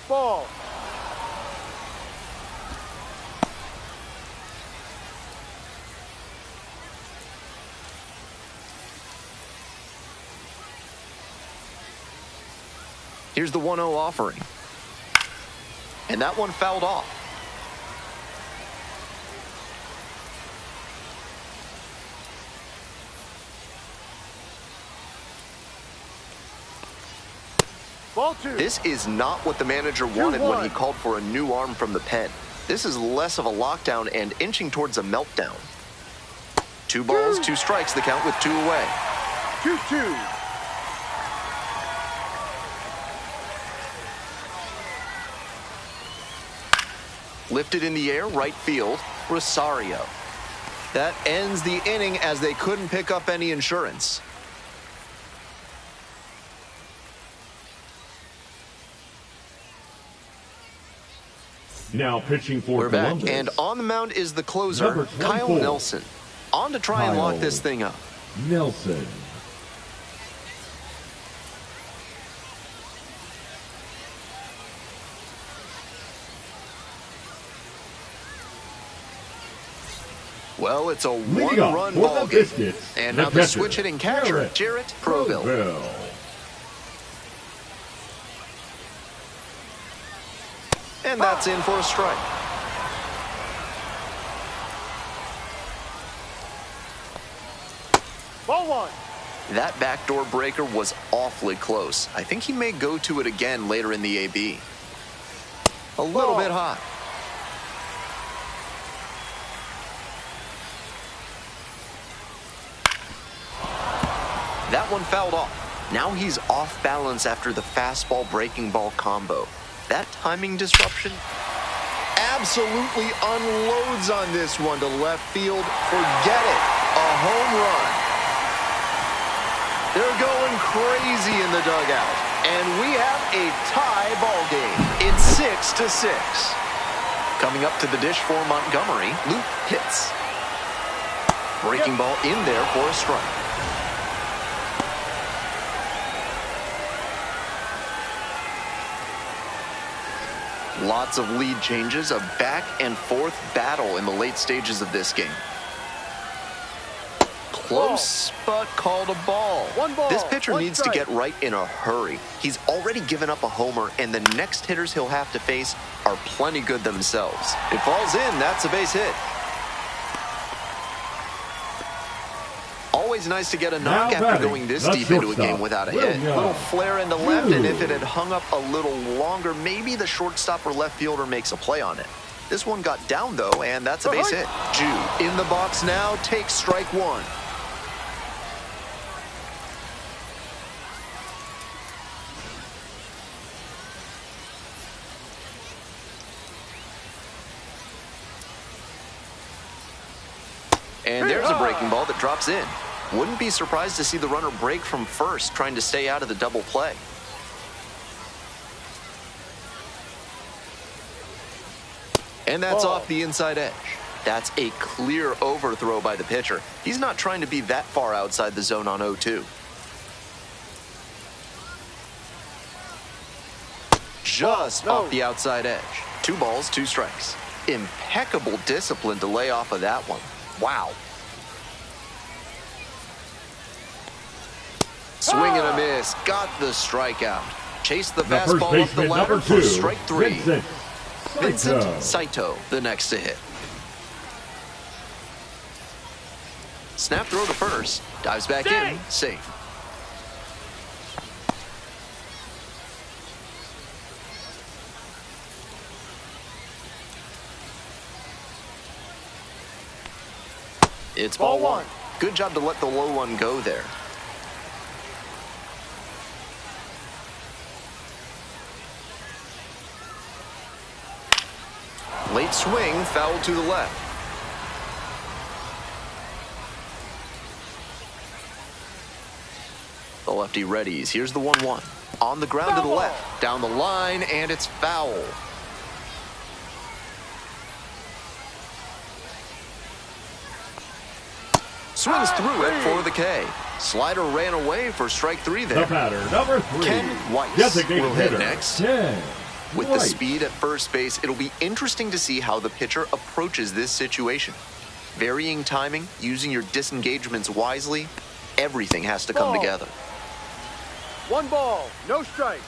Ball. Here's the 1-0 offering. And that one fouled off. Ball 2. This is not what the manager wanted when he 2-1. called for a new arm from the pen. This is less of a lockdown and inching towards a meltdown. 2 balls, 2 strikes, the count with 2 away. 2-2. Lifted in the air, right field, Rosario. That ends the inning as they couldn't pick up any insurance. Now pitching for We're Columbus. back, and on the mound is the closer, Number Kyle 24. Nelson. On to try and lock this thing up. Nelson. Well, it's a Leading off one-run for ball the game. Biscuits, And the now the catcher, switch-hitting catcher, Jarrett Proville. And that's in for a strike. Ball 1. That backdoor breaker was awfully close. I think he may go to it again later in the AB. A little bit hot. That one fouled off. Now he's off balance after the fastball breaking ball combo. That timing disruption absolutely unloads on this one to left field. Forget it. A home run. They're going crazy in the dugout. And we have a tie ball game. It's 6-6. Coming up to the dish for Montgomery, Luke hits. Breaking ball in there for a strike. Lots of lead changes, a back-and-forth battle in the late stages of this game. Close, but called a ball. 1 ball, This pitcher 1 needs strike. to get right in a hurry. He's already given up a homer, and the next hitters he'll have to face are plenty good themselves. It falls in. That's a base hit. Always nice to get a knock Now after batting, going this the deep into a shortstop, game without a hit. Williams. Little flare into left, and if it Two. had hung up a little longer, maybe the shortstop or left fielder makes a play on it. This one got down, though, and that's a base hit. Jude in the box now, takes strike 1. And there's a breaking ball that drops in. Wouldn't be surprised to see the runner break from first, trying to stay out of the double play. And that's off the inside edge. That's a clear overthrow by the pitcher. He's not trying to be that far outside the zone on 0-2. Just off the outside edge. 2 balls, 2 strikes. Impeccable discipline to lay off of that one. Wow. Swing and a miss. Got the strikeout. Chased the The first fastball up the baseman, ladder number for 2, strike 3. Vincent Saito, the next to hit. Snap throw to first. Dives back in. Safe. It's ball 1. Good job to let the low one go there. Late swing, foul to the left. The lefty readies. Here's the 1-1. On the ground to the left. Down the line, and it's foul. Swings through it for the K. Slider ran away for strike 3 there. The batter, number 3. Ken Weiss Designated will hit hitter, next. Ken With the Weiss. speed at first base, it'll be interesting to see how the pitcher approaches this situation. Varying timing, using your disengagements wisely, everything has to come together. 1 ball, no strikes.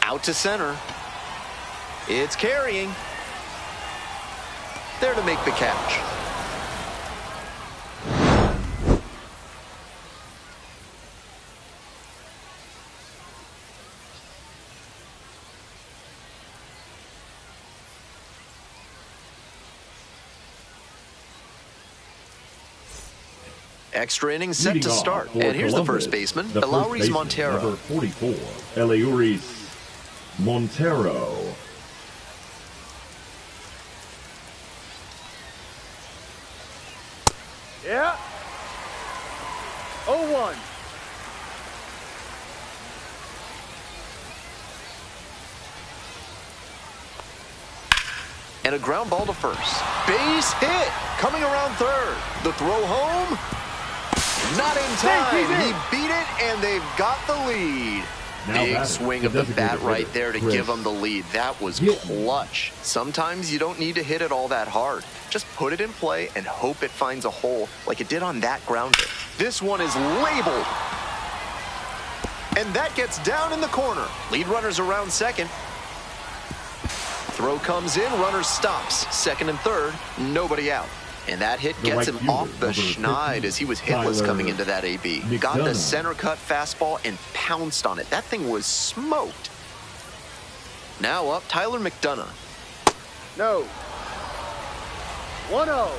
Out to center. It's carrying. There to make the catch. Extra innings set Leading to off start. for And here's the Columbus, first baseman, the first Elauris baseman, Montero. number 44, Eleuris Montero. Yeah. 0-1. And a ground ball to first. Base hit. Coming around third. The throw home. Not in time. He beat it, and they've got the lead. Big swing of the bat right there to give them the lead. That was clutch. Sometimes you don't need to hit it all that hard. Just put it in play and hope it finds a hole like it did on that grounder. This one is labeled. And that gets down in the corner. Lead runner's around second. Throw comes in, runner stops. Second and third, nobody out. And that hit gets him off the schneid as he was hitless coming into that AB. Got the center cut fastball and pounced on it. That thing was smoked. Now up, Tyler McDonough. No. 1-0.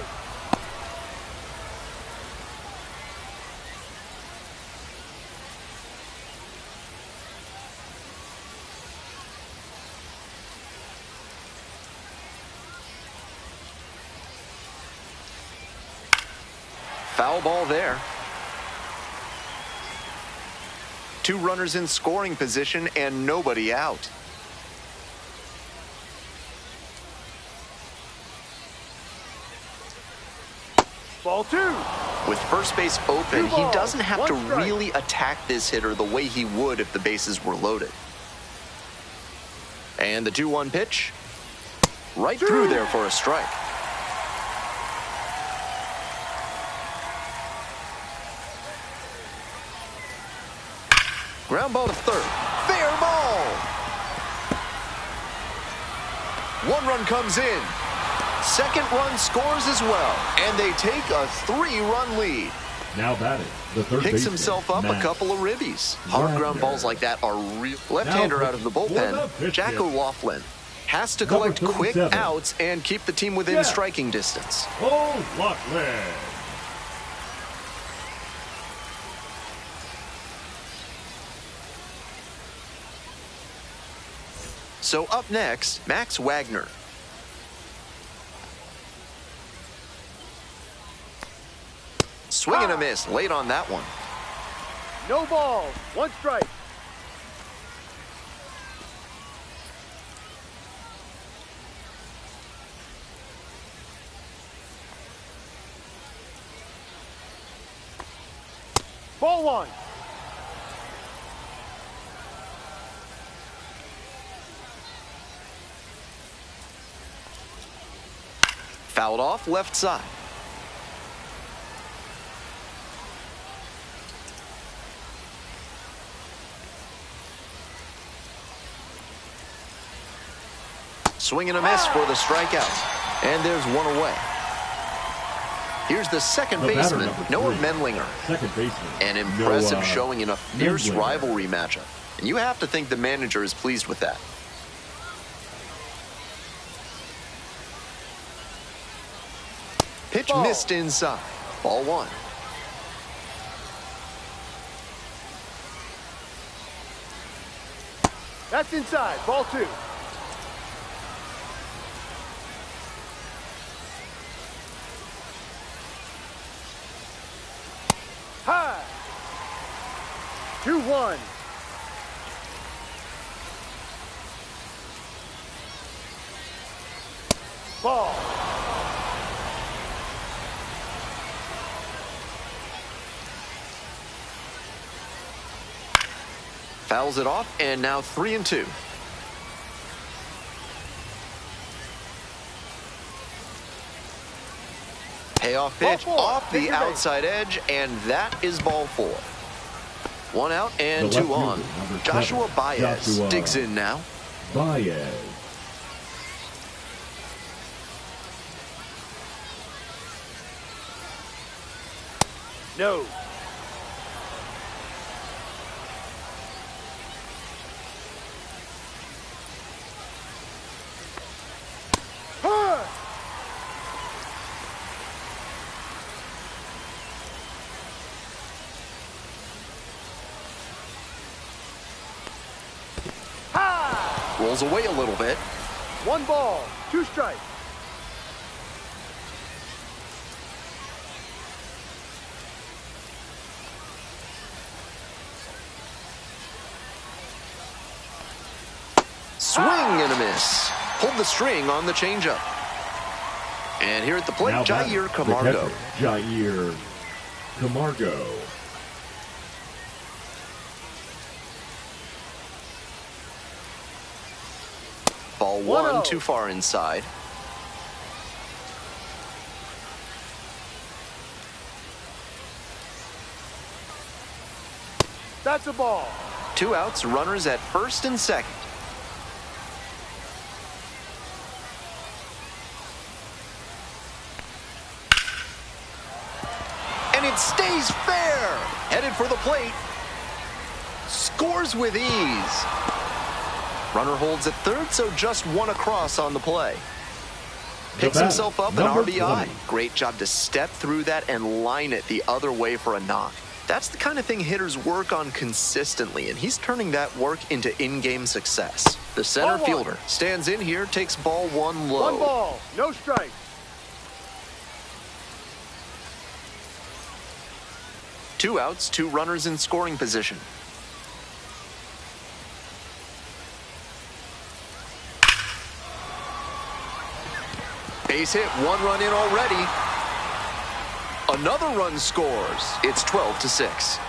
Foul ball there. Two runners in scoring position and nobody out. Ball 2. With first base open, he doesn't have to 1 strike. really attack this hitter the way he would if the bases were loaded. And the 2-1 pitch. Right through there for a strike. Ground ball to third. Fair ball. One run comes in. Second run scores as well. And they take a 3-run lead. Now batting, the third Picks baseman, himself up Matt a couple of ribbies. Hard ground Wagner. balls like that are real. Left-hander out of the bullpen, Jack O'Loughlin. Has to collect Number quick 37. outs and keep the team within striking distance. O'Loughlin. So up next, Max Wagner. Swing and a miss late on that one. No ball. 1 strike. Ball 1. Fouled off left side. Swing and a miss for the strikeout. And there's one away. Here's the second baseman, Noah Menlinger. Second baseman. An impressive Noah showing in a fierce Menlinger. rivalry matchup. And you have to think the manager is pleased with that. Pitch Ball. missed inside. Ball 1. That's inside. Ball 2. High. 2-1. Ball. Fouls it off, and now 3-2. Payoff pitch Ball 4. off the Take your base. outside edge, and that is ball 4. 1 out and The 2 left on. fielder, number Joshua 7, Baez Joshua digs in now. Baez. No. Rolls away a little bit. 1 ball, 2 strikes. Swing and a miss. Pulled the string on the changeup. And here at the plate, Jair Camargo. Jair Camargo. Ball 1, too far inside. That's a ball. 2 outs, runners at first and second. And it stays fair. Headed for the plate. Scores with ease. Runner holds at third, so just 1 across on the play. Picks himself up an RBI. 20. Great job to step through that and line it the other way for a knock. That's the kind of thing hitters work on consistently, and he's turning that work into in-game success. The center fielder stands in here, takes ball 1 low. 1 ball, no strikes. Two outs, 2 runners in scoring position. Base hit, 1 run in already. Another run scores. It's 12-6.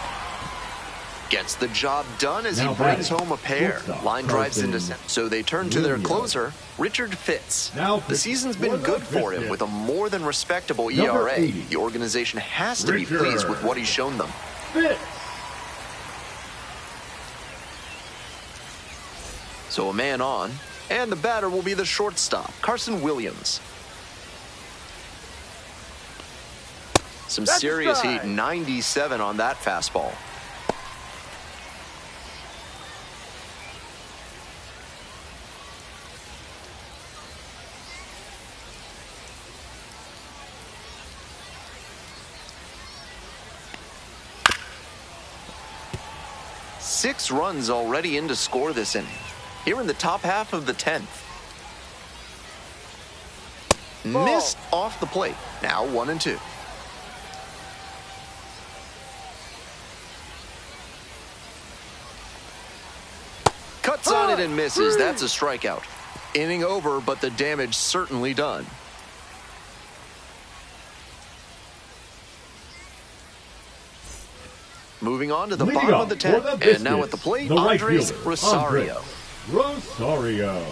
Gets the job done as he brings home a pair. Line drives into center. So they turn to their closer, Richard Fitz. The season's been good for him with a more than respectable ERA. The organization has to be pleased with what he's shown them. So a man on, and the batter will be the shortstop, Carson Williams. Some serious heat, 97 on that fastball. Six runs already in to score this inning. Here in the top half of the 10th. Missed off the plate. Now 1-2. Cuts on it and misses. That's a strikeout. Inning over, but the damage certainly done. Moving on to the bottom of the 10th. And now at the plate, Andres Rosario. Rosario.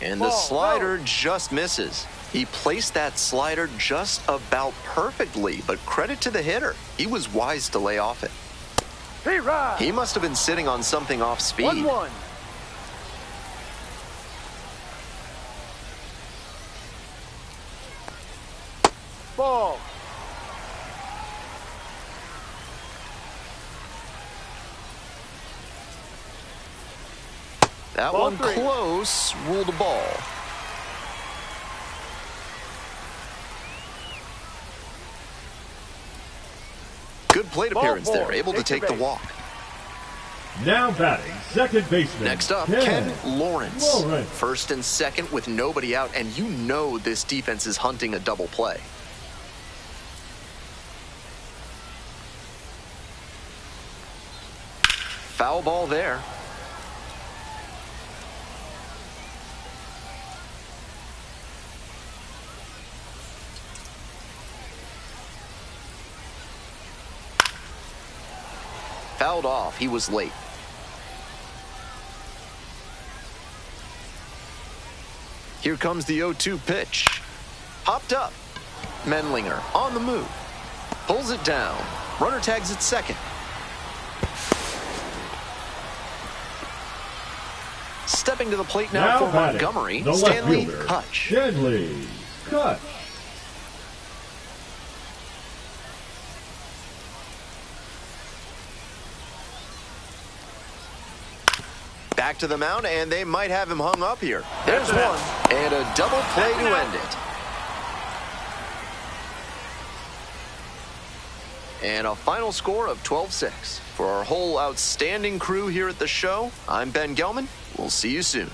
And the slider just misses. He placed that slider just about perfectly, but credit to the hitter. He was wise to lay off it. He must have been sitting on something off speed. 1-1. Ball. That Ball one 3. close, ruled a ball. Good plate appearance there, able to take the walk. Now batting, second baseman. Next up, Ken Lawrence. First and second with nobody out, and you know this defense is hunting a double play. Foul ball there. Fouled off. He was late. Here comes the 0-2 pitch. Popped up. Menlinger on the move. Pulls it down. Runner tags at second. Stepping to the plate now for Montgomery, Stanley Kutch. Stanley Kutch. Back to the mound, and they might have him hung up here. There's one, and a double play to end it. and a final score of 12-6. For our whole outstanding crew here at the show, I'm Ben Gelman. We'll see you soon.